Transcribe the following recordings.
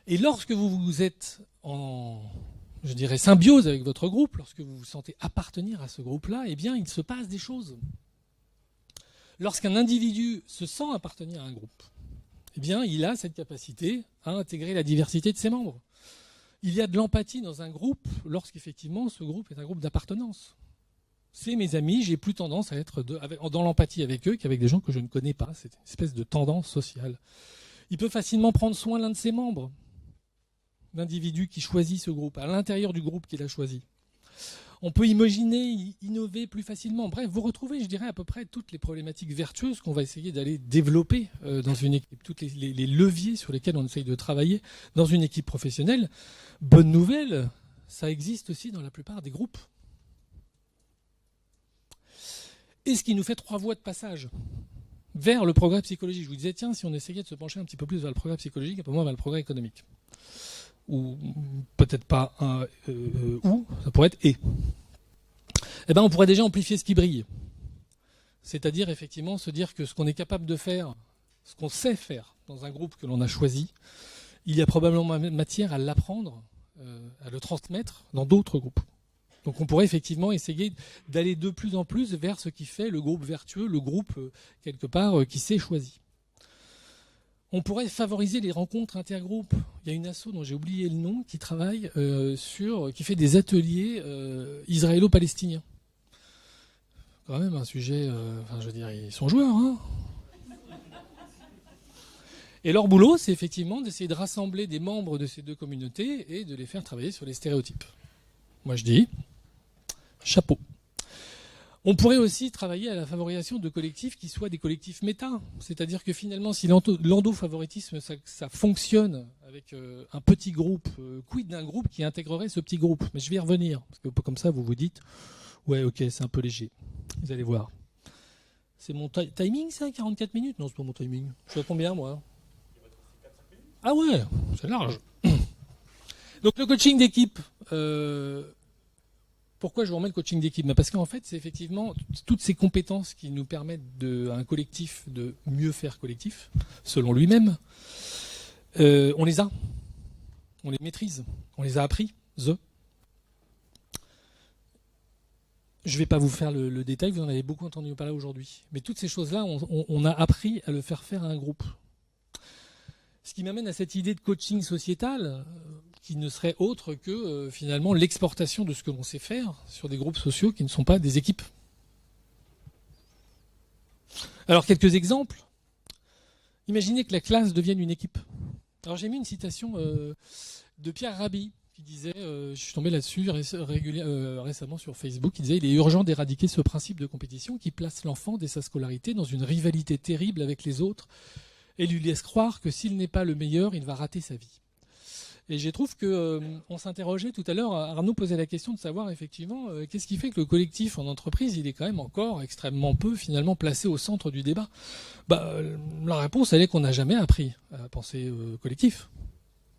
Et lorsque vous êtes en, je dirais, symbiose avec votre groupe, lorsque vous vous sentez appartenir à ce groupe-là, eh bien, il se passe des choses. Lorsqu'un individu se sent appartenir à un groupe, eh bien, il a cette capacité à intégrer la diversité de ses membres. Il y a de l'empathie dans un groupe lorsqu'effectivement ce groupe est un groupe d'appartenance. C'est mes amis, j'ai plus tendance à être dans l'empathie avec eux qu'avec des gens que je ne connais pas. C'est une espèce de tendance sociale. Il peut facilement prendre soin l'un de ses membres, l'individu qui choisit ce groupe, à l'intérieur du groupe qu'il a choisi. On peut imaginer, innover plus facilement. Bref, vous retrouvez, je dirais, à peu près toutes les problématiques vertueuses qu'on va essayer d'aller développer dans une équipe, tous les leviers sur lesquels on essaye de travailler dans une équipe professionnelle. Bonne nouvelle, ça existe aussi dans la plupart des groupes. Et ce qui nous fait 3 voies de passage vers le progrès psychologique. Je vous disais, tiens, si on essayait de se pencher un petit peu plus vers le progrès psychologique, un peu moins vers le progrès économique. Ou peut-être pas ou, ça pourrait être et. Eh ben, on pourrait déjà amplifier ce qui brille. C'est-à-dire, effectivement, se dire que ce qu'on est capable de faire, ce qu'on sait faire dans un groupe que l'on a choisi, il y a probablement matière à l'apprendre, à le transmettre dans d'autres groupes. Donc on pourrait effectivement essayer d'aller de plus en plus vers ce qui fait le groupe vertueux, le groupe, quelque part, qui s'est choisi. On pourrait favoriser les rencontres intergroupes. Il y a une asso dont j'ai oublié le nom qui travaille qui fait des ateliers israélo-palestiniens. Quand même un sujet, je veux dire, ils sont joueurs, hein. Et leur boulot, c'est effectivement d'essayer de rassembler des membres de ces deux communautés et de les faire travailler sur les stéréotypes. Moi je dis, chapeau. On pourrait aussi travailler à la favorisation de collectifs qui soient des collectifs méta. C'est-à-dire que finalement, si l'endofavoritisme, ça fonctionne avec un petit groupe, quid d'un groupe qui intégrerait ce petit groupe? Mais je vais y revenir, parce que comme ça, vous vous dites, ouais, ok, c'est un peu léger. Vous allez voir. C'est mon timing, ça, 44 minutes? Non, c'est pas mon timing. Je suis à combien, moi? Ah ouais, c'est large. Donc le coaching d'équipe... Pourquoi je vous remets le coaching d'équipe? Parce qu'en fait, c'est effectivement toutes ces compétences qui nous permettent à un collectif de mieux faire collectif, selon lui-même. On les a, on les maîtrise, on les a appris. Je ne vais pas vous faire le détail, vous en avez beaucoup entendu parler aujourd'hui. Mais toutes ces choses-là, on a appris à le faire à un groupe. Ce qui m'amène à cette idée de coaching sociétal, qui ne serait autre que finalement l'exportation de ce que l'on sait faire sur des groupes sociaux qui ne sont pas des équipes. Alors quelques exemples. Imaginez que la classe devienne une équipe. Alors j'ai mis une citation de Pierre Rabhi qui disait, je suis tombé là-dessus récemment sur Facebook, qui disait « Il est urgent d'éradiquer ce principe de compétition qui place l'enfant dès sa scolarité dans une rivalité terrible avec les autres et lui laisse croire que s'il n'est pas le meilleur, il va rater sa vie. » Et je trouve qu'on s'interrogeait tout à l'heure, Arnaud posait la question de savoir effectivement qu'est-ce qui fait que le collectif en entreprise, il est quand même encore extrêmement peu finalement placé au centre du débat. La réponse, elle est qu'on n'a jamais appris à penser collectif.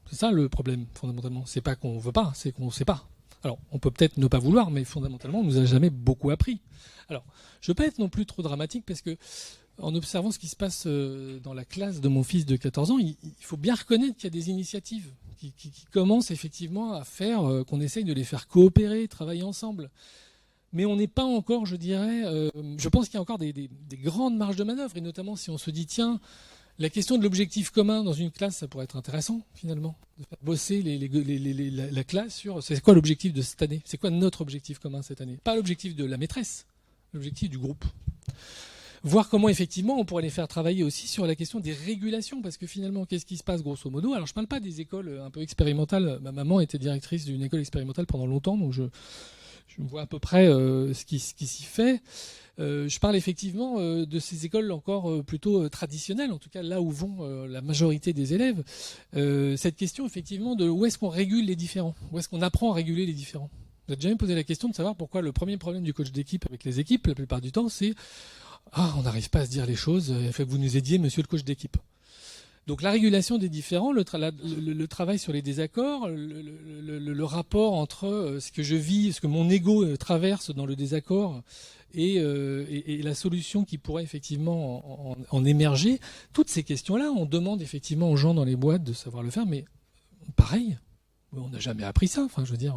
C'est ça le problème, fondamentalement. C'est pas qu'on veut pas, c'est qu'on ne sait pas. Alors, on peut peut-être ne pas vouloir, mais fondamentalement, on nous a jamais beaucoup appris. Alors, je ne veux pas être non plus trop dramatique parce que en observant ce qui se passe dans la classe de mon fils de 14 ans, il faut bien reconnaître qu'il y a des initiatives qui commencent effectivement à faire qu'on essaye de les faire coopérer, travailler ensemble. Mais on n'est pas encore, je dirais, je pense qu'il y a encore des grandes marges de manœuvre, et notamment si on se dit, tiens, la question de l'objectif commun dans une classe, ça pourrait être intéressant, finalement, de faire bosser la classe sur c'est quoi l'objectif de cette année, c'est quoi notre objectif commun cette année. Pas l'objectif de la maîtresse, l'objectif du groupe. Voir comment effectivement on pourrait les faire travailler aussi sur la question des régulations, parce que finalement qu'est-ce qui se passe grosso modo? Alors je ne parle pas des écoles un peu expérimentales, ma maman était directrice d'une école expérimentale pendant longtemps, donc je vois à peu près ce qui s'y fait. Je parle effectivement de ces écoles encore plutôt traditionnelles, en tout cas là où vont la majorité des élèves. Cette question effectivement de où est-ce qu'on régule les différents, où est-ce qu'on apprend à réguler les différents. Vous avez jamais posé la question de savoir pourquoi le premier problème du coach d'équipe avec les équipes, la plupart du temps, c'est on n'arrive pas à se dire les choses, il faut que vous nous aidiez, monsieur le coach d'équipe. Donc la régulation des différends, le travail sur les désaccords, le rapport entre ce que je vis, ce que mon ego traverse dans le désaccord et la solution qui pourrait effectivement en émerger, toutes ces questions-là, on demande effectivement aux gens dans les boîtes de savoir le faire, mais pareil. On n'a jamais appris ça. Enfin, je veux dire,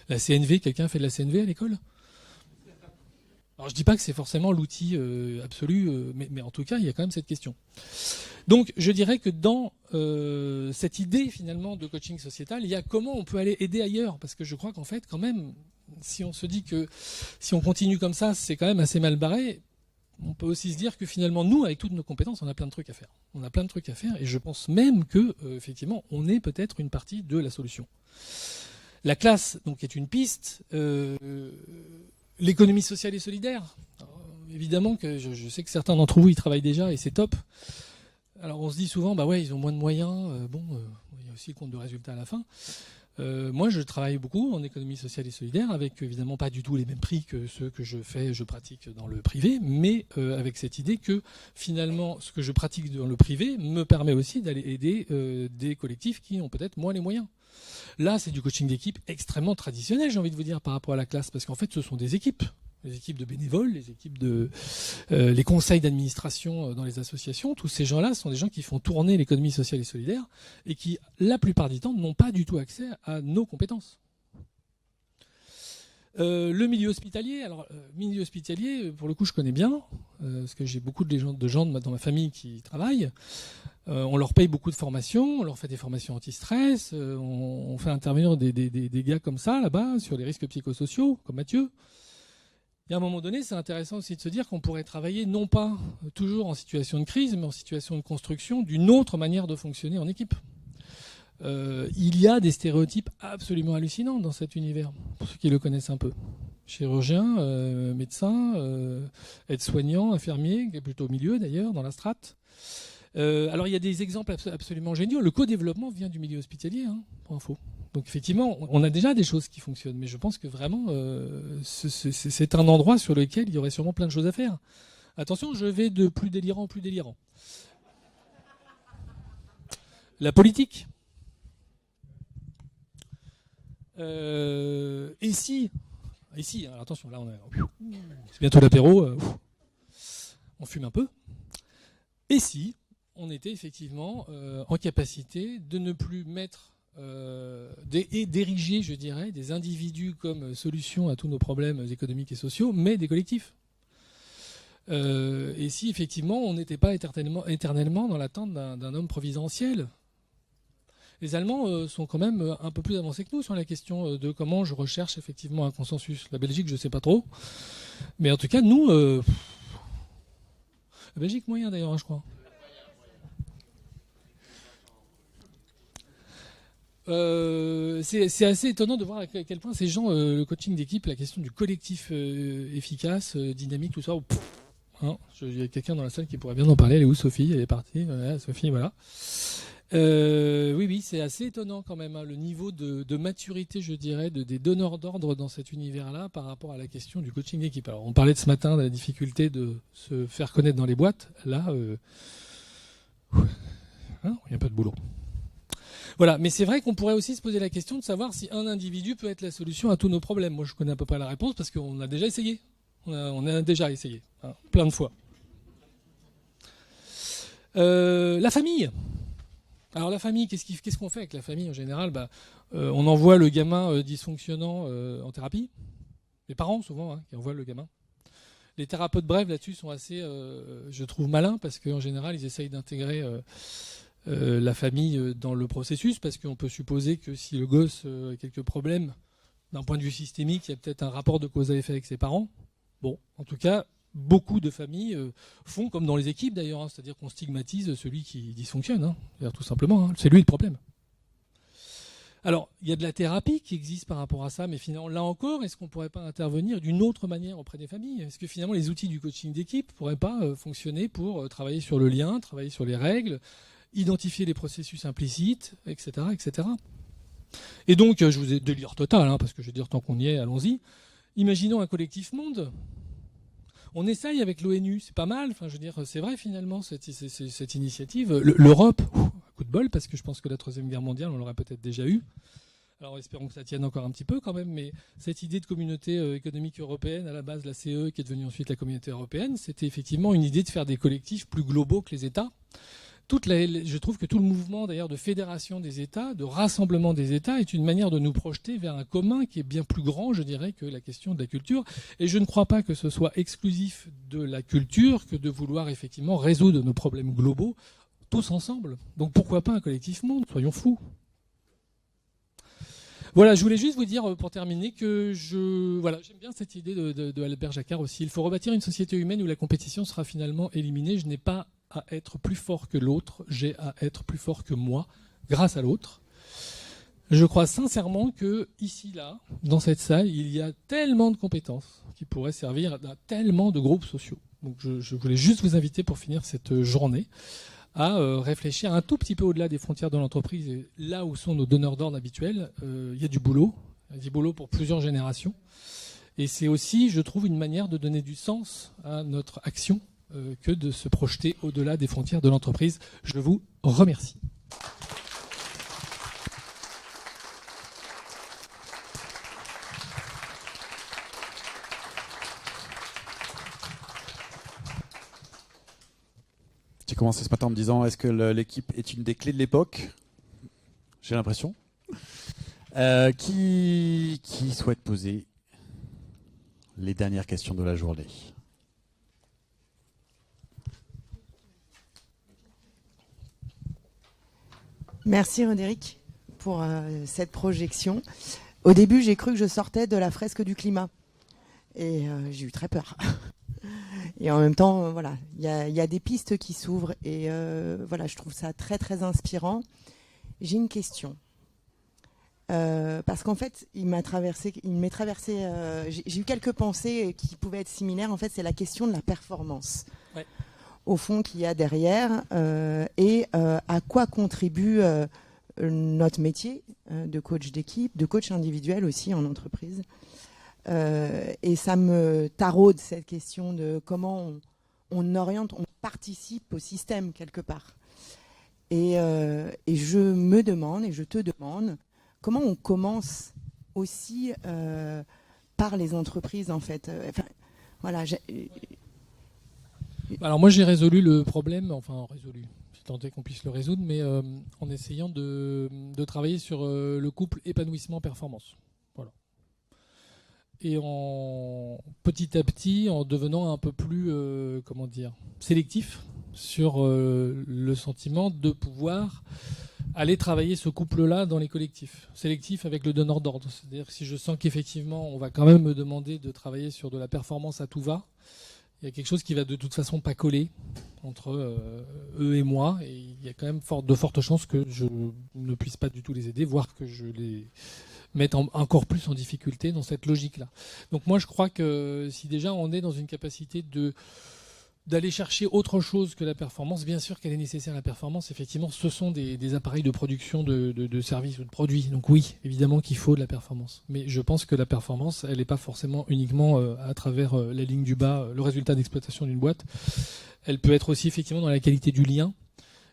la CNV, quelqu'un fait de la CNV à l'école? Alors je dis pas que c'est forcément l'outil absolu, mais en tout cas, il y a quand même cette question. Donc je dirais que dans cette idée finalement de coaching sociétal, il y a comment on peut aller aider ailleurs. Parce que je crois qu'en fait, quand même, si on se dit que si on continue comme ça, c'est quand même assez mal barré, on peut aussi se dire que finalement, nous, avec toutes nos compétences, on a plein de trucs à faire. On a plein de trucs à faire et je pense même que, effectivement, on est peut-être une partie de la solution. La classe, donc, est une piste. L'économie sociale et solidaire. Alors, évidemment que je sais que certains d'entre vous y travaillent déjà et c'est top. Alors on se dit souvent, bah ouais, ils ont moins de moyens. Il y a aussi le compte de résultat à la fin. Moi, je travaille beaucoup en économie sociale et solidaire, avec évidemment pas du tout les mêmes prix que ceux que je pratique dans le privé, mais avec cette idée que finalement, ce que je pratique dans le privé me permet aussi d'aller aider des collectifs qui ont peut-être moins les moyens. Là, c'est du coaching d'équipe extrêmement traditionnel, j'ai envie de vous dire, par rapport à la classe, parce qu'en fait, ce sont des équipes. Les équipes de bénévoles, les équipes les conseils d'administration dans les associations, tous ces gens-là sont des gens qui font tourner l'économie sociale et solidaire et qui, la plupart du temps, n'ont pas du tout accès à nos compétences. Le milieu hospitalier, milieu hospitalier, pour le coup, je connais bien, parce que j'ai beaucoup de gens dans ma famille qui y travaillent. On leur paye beaucoup de formations, on leur fait des formations anti-stress, on fait intervenir des gars comme ça, là-bas, sur les risques psychosociaux, comme Mathieu. Et à un moment donné, c'est intéressant aussi de se dire qu'on pourrait travailler non pas toujours en situation de crise, mais en situation de construction d'une autre manière de fonctionner en équipe. Il y a des stéréotypes absolument hallucinants dans cet univers, pour ceux qui le connaissent un peu. Chirurgien, médecin, aide-soignant, infirmier, qui est plutôt au milieu d'ailleurs, dans la strate. Alors il y a des exemples absolument géniaux. Le co-développement vient du milieu hospitalier, pour info. Donc effectivement, on a déjà des choses qui fonctionnent, mais je pense que vraiment, c'est un endroit sur lequel il y aurait sûrement plein de choses à faire. Attention, je vais de plus délirant en plus délirant. La politique. Et si, alors attention, là c'est bientôt l'apéro, on fume un peu. Et si on était effectivement en capacité de ne plus mettre et d'ériger, je dirais, des individus comme solution à tous nos problèmes économiques et sociaux, mais des collectifs. Et si effectivement on n'était pas éternellement dans l'attente d'un homme providentiel. Les Allemands sont quand même un peu plus avancés que nous sur la question de comment je recherche effectivement un consensus. La Belgique, je ne sais pas trop. Mais en tout cas, nous... la Belgique, moyen d'ailleurs, je crois. C'est assez étonnant de voir à quel point ces gens, le coaching d'équipe, la question du collectif efficace, dynamique, tout ça... il y a quelqu'un dans la salle qui pourrait bien en parler. Elle est où, Sophie? Elle est partie. Voilà, Sophie, voilà. Oui, c'est assez étonnant quand même, le niveau de maturité, je dirais, des donneurs d'ordre dans cet univers-là par rapport à la question du coaching d'équipe. Alors, on parlait de ce matin de la difficulté de se faire connaître dans les boîtes. Là, il y a pas de boulot. Voilà, mais c'est vrai qu'on pourrait aussi se poser la question de savoir si un individu peut être la solution à tous nos problèmes. Moi, je connais à peu près la réponse parce qu'on a déjà essayé. On a déjà essayé, plein de fois. La famille. Alors la famille, qu'est-ce qu'on fait avec la famille en général? On envoie le gamin dysfonctionnant en thérapie. Les parents souvent qui envoient le gamin. Les thérapeutes brefs là-dessus sont assez, je trouve, malins parce qu'en général ils essayent d'intégrer la famille dans le processus parce qu'on peut supposer que si le gosse a quelques problèmes d'un point de vue systémique, il y a peut-être un rapport de cause à effet avec ses parents. Bon, en tout cas... Beaucoup de familles font comme dans les équipes d'ailleurs, c'est-à-dire qu'on stigmatise celui qui dysfonctionne, tout simplement. C'est lui le problème. Alors, il y a de la thérapie qui existe par rapport à ça, mais finalement, là encore, est-ce qu'on ne pourrait pas intervenir d'une autre manière auprès des familles? Est-ce que finalement les outils du coaching d'équipe ne pourraient pas fonctionner pour travailler sur le lien, travailler sur les règles, identifier les processus implicites, etc. etc. Et donc, je vous ai délire total, parce que je veux dire, tant qu'on y est, allons-y. Imaginons un collectif monde. On essaye avec l'ONU, c'est pas mal. Enfin, je veux dire, c'est vrai finalement cette initiative. L'Europe, un coup de bol, parce que je pense que la Troisième Guerre mondiale, on l'aurait peut-être déjà eu. Alors espérons que ça tienne encore un petit peu quand même. Mais cette idée de communauté économique européenne, à la base la CE, qui est devenue ensuite la Communauté européenne, c'était effectivement une idée de faire des collectifs plus globaux que les États, je trouve que tout le mouvement d'ailleurs de fédération des États, de rassemblement des États, est une manière de nous projeter vers un commun qui est bien plus grand, je dirais, que la question de la culture. Et je ne crois pas que ce soit exclusif de la culture que de vouloir effectivement résoudre nos problèmes globaux tous ensemble. Donc pourquoi pas un collectif monde, soyons fous. Voilà, je voulais juste vous dire pour terminer que j'aime bien cette idée de Albert Jacquard aussi. Il faut rebâtir une société humaine où la compétition sera finalement éliminée. Je n'ai pas à être plus fort que l'autre, j'ai à être plus fort que moi, grâce à l'autre. Je crois sincèrement que ici, là, dans cette salle, il y a tellement de compétences qui pourraient servir à tellement de groupes sociaux. Donc je voulais juste vous inviter pour finir cette journée à réfléchir un tout petit peu au-delà des frontières de l'entreprise, et là où sont nos donneurs d'ordre habituels. Il y a du boulot, pour plusieurs générations. Et c'est aussi, je trouve, une manière de donner du sens à notre action que de se projeter au-delà des frontières de l'entreprise. Je vous remercie. J'ai commencé ce matin en me disant, est-ce que l'équipe est une des clés de l'époque? J'ai l'impression. Qui souhaite poser les dernières questions de la journée? Merci Roderick pour cette projection. Au début, j'ai cru que je sortais de la fresque du climat. Et j'ai eu très peur. Et en même temps, voilà, il y a des pistes qui s'ouvrent. Et voilà, je trouve ça très, très inspirant. J'ai une question. Parce qu'en fait, il m'est traversé, j'ai eu quelques pensées qui pouvaient être similaires. En fait, c'est la question de la performance. Ouais. Au fond, qu'il y a derrière et à quoi contribue notre métier de coach d'équipe, de coach individuel aussi en entreprise. Et ça me taraude cette question de comment on oriente, on participe au système quelque part. Et je me demande, et je te demande, comment on commence aussi par les entreprises en fait. Enfin, voilà. Alors moi j'ai résolu le problème, j'ai tenté qu'on puisse le résoudre, mais en essayant de travailler sur le couple épanouissement-performance. Voilà. Et petit à petit, en devenant un peu plus, sélectif sur le sentiment de pouvoir aller travailler ce couple-là dans les collectifs. Sélectif avec le donneur d'ordre. C'est-à-dire que si je sens qu'effectivement on va quand même me demander de travailler sur de la performance à tout va, il y a quelque chose qui va de toute façon pas coller entre eux et moi, et il y a quand même de fortes chances que je ne puisse pas du tout les aider, voire que je les mette encore plus en difficulté dans cette logique-là. Donc moi je crois que si déjà on est dans une capacité d'aller chercher autre chose que la performance, bien sûr qu'elle est nécessaire la performance, effectivement ce sont des appareils de production de services ou de produits, donc oui, évidemment qu'il faut de la performance, mais je pense que la performance, elle n'est pas forcément uniquement à travers la ligne du bas, le résultat d'exploitation d'une boîte, elle peut être aussi effectivement dans la qualité du lien,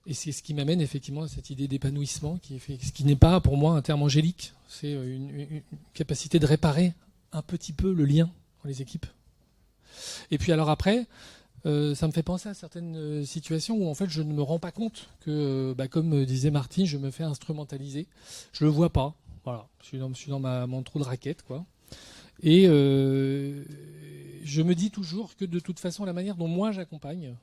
et c'est ce qui m'amène effectivement à cette idée d'épanouissement, ce qui n'est pas pour moi un terme angélique, c'est une capacité de réparer un petit peu le lien dans les équipes. Et puis alors après, ça me fait penser à certaines situations où en fait je ne me rends pas compte que, comme disait Martine, je me fais instrumentaliser. Je le vois pas. Voilà, je suis dans mon trou de raquette, quoi. Et je me dis toujours que de toute façon, la manière dont moi j'accompagne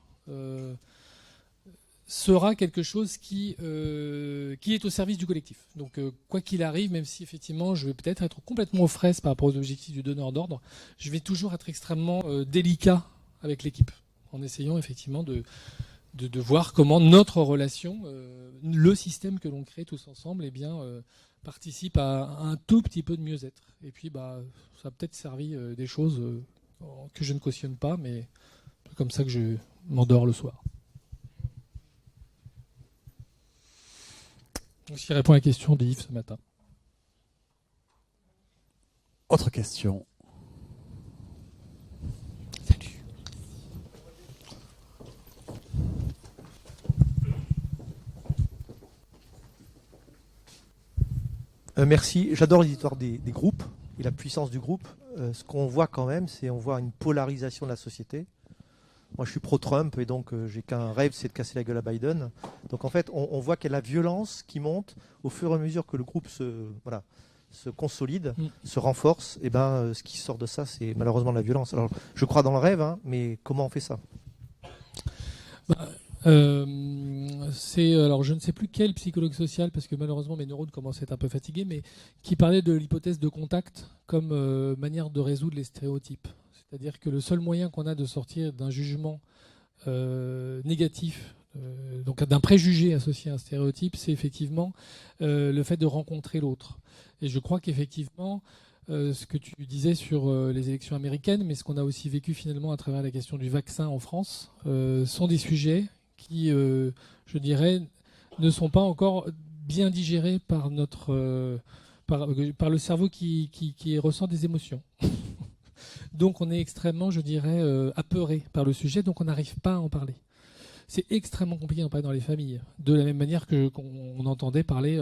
sera quelque chose qui est au service du collectif. Donc quoi qu'il arrive, même si effectivement je vais peut-être être complètement aux fraises par rapport aux objectifs du donneur d'ordre, je vais toujours être extrêmement délicat avec l'équipe, en essayant effectivement de voir comment notre relation, le système que l'on crée tous ensemble, participe à un tout petit peu de mieux-être. Et puis ça a peut-être servi des choses que je ne cautionne pas, mais c'est comme ça que je m'endors le soir. Donc, ce qui répond à la question d'Yves ce matin. Autre question. Salut. Merci. J'adore l'histoire des groupes et la puissance du groupe. Ce qu'on voit quand même, on voit une polarisation de la société. Moi, je suis pro-Trump et donc j'ai qu'un rêve, c'est de casser la gueule à Biden. Donc en fait, on voit qu'il y a la violence qui monte au fur et à mesure que le groupe se consolide, se renforce. Et ce qui sort de ça, c'est malheureusement la violence. Alors, je crois dans le rêve, hein, mais comment on fait ça? Alors je ne sais plus quel psychologue social, parce que malheureusement mes neurones commencent à être un peu fatigués, mais qui parlait de l'hypothèse de contact comme manière de résoudre les stéréotypes. C'est-à-dire que le seul moyen qu'on a de sortir d'un jugement négatif, donc d'un préjugé associé à un stéréotype, c'est effectivement le fait de rencontrer l'autre. Et je crois qu'effectivement, ce que tu disais sur les élections américaines, mais ce qu'on a aussi vécu finalement à travers la question du vaccin en France, sont des sujets qui, je dirais, ne sont pas encore bien digérés par par le cerveau qui ressent des émotions. Donc on est extrêmement, je dirais, apeuré par le sujet, donc on n'arrive pas à en parler. C'est extrêmement compliqué d'en parler dans les familles. De la même manière qu'on entendait parler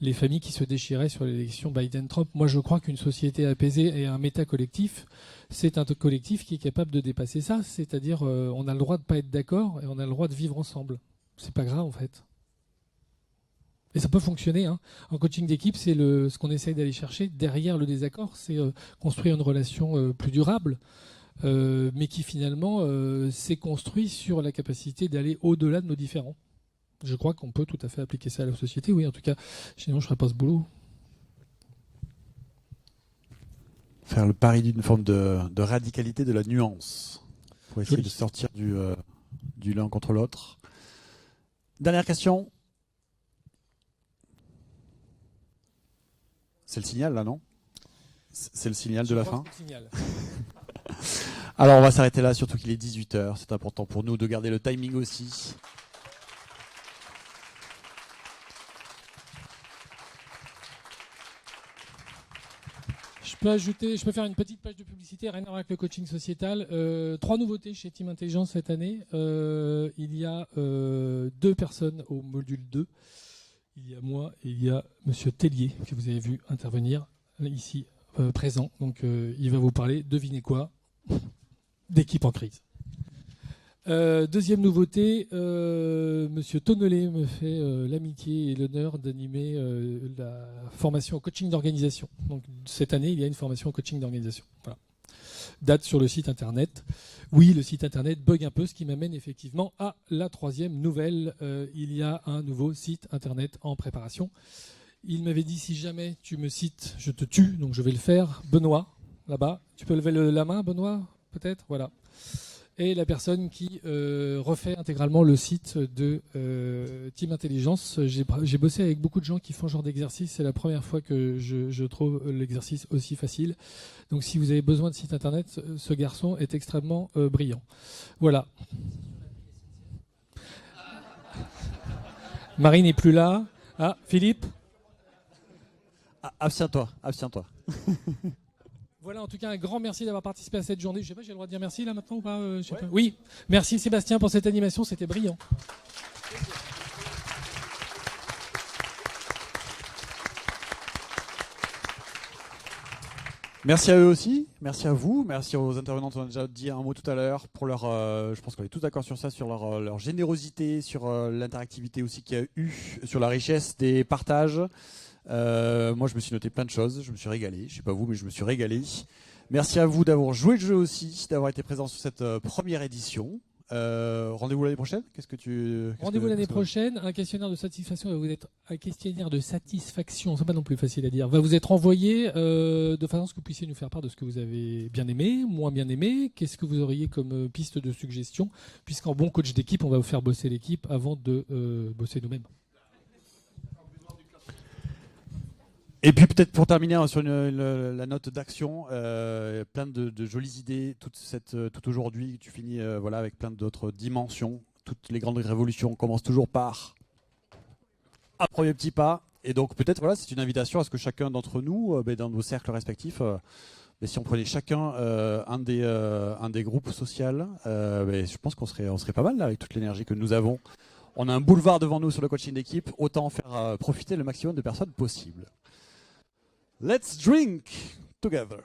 les familles qui se déchiraient sur l'élection Biden-Trump. Moi, je crois qu'une société apaisée et un métacollectif, c'est un collectif qui est capable de dépasser ça. C'est-à-dire, on a le droit de ne pas être d'accord et on a le droit de vivre ensemble. C'est pas grave, en fait. Et ça peut fonctionner. Hein. En coaching d'équipe, c'est ce qu'on essaye d'aller chercher derrière le désaccord, c'est construire une relation plus durable. Mais qui finalement s'est construit sur la capacité d'aller au-delà de nos différends. Je crois qu'on peut tout à fait appliquer ça à la société, oui, en tout cas, sinon je ne ferais pas ce boulot. Faire le pari d'une forme de radicalité de la nuance, pour essayer de sortir du l'un contre l'autre. Dernière question. C'est le signal là, non? C'est le signal de la fin. Alors on va s'arrêter là, surtout qu'il est 18h. C'est important pour nous de garder le timing aussi. Je peux faire une petite page de publicité, rien à voir avec le coaching sociétal. 3 nouveautés chez Team Intelligence cette année. Il y a 2 personnes au module 2. Il y a moi et il y a Monsieur Tellier, que vous avez vu intervenir ici présent. Donc il va vous parler, devinez quoi, d'équipe en crise. Deuxième nouveauté, Monsieur Tonnelet me fait l'amitié et l'honneur d'animer la formation au coaching d'organisation. Donc cette année, il y a une formation au coaching d'organisation. Voilà. Date sur le site internet. Oui, le site internet bug un peu, ce qui m'amène effectivement à la 3e nouvelle. Il y a un nouveau site internet en préparation. Il m'avait dit, si jamais tu me cites, je te tue, donc je vais le faire. Benoît, là-bas. Tu peux lever la main, Benoît, peut-être? Voilà. Et la personne qui refait intégralement le site de Team Intelligence. J'ai bossé avec beaucoup de gens qui font ce genre d'exercice. C'est la première fois que je trouve l'exercice aussi facile. Donc si vous avez besoin de site internet, ce garçon est extrêmement brillant. Voilà. Marie n'est plus là. Ah, Philippe? Abstiens-toi, abstiens-toi. Voilà, en tout cas, un grand merci d'avoir participé à cette journée. Je sais pas, j'ai le droit de dire merci là maintenant ou pas, je sais pas. Oui, merci Sébastien pour cette animation, c'était brillant. Merci à eux aussi, merci à vous, merci aux intervenants. On a déjà dit un mot tout à l'heure pour leur, je pense qu'on est tous d'accord sur ça, sur leur générosité, sur l'interactivité aussi qu'il y a eu, sur la richesse des partages. Moi, je me suis noté plein de choses, je me suis régalé. Je sais pas vous, mais je me suis régalé. Merci à vous d'avoir joué le jeu aussi, d'avoir été présent sur cette première édition. Rendez-vous l'année prochaine. Rendez-vous l'année prochaine. Un questionnaire de satisfaction va vous être c'est pas non plus facile à dire. Va vous être envoyé de façon à ce que vous puissiez nous faire part de ce que vous avez bien aimé, moins bien aimé. Qu'est-ce que vous auriez comme piste de suggestion, puisqu'en bon coach d'équipe, on va vous faire bosser l'équipe avant de bosser nous-mêmes. Et puis peut-être pour terminer sur la note d'action, plein de jolies idées, tout aujourd'hui, tu finis voilà, avec plein d'autres dimensions. Toutes les grandes révolutions commencent toujours par un premier petit pas. Et donc peut-être voilà, c'est une invitation à ce que chacun d'entre nous, dans nos cercles respectifs, si on prenait chacun un des groupes sociaux, je pense qu'on serait pas mal là, avec toute l'énergie que nous avons. On a un boulevard devant nous sur le coaching d'équipe, autant en faire profiter le maximum de personnes possible. Let's drink together.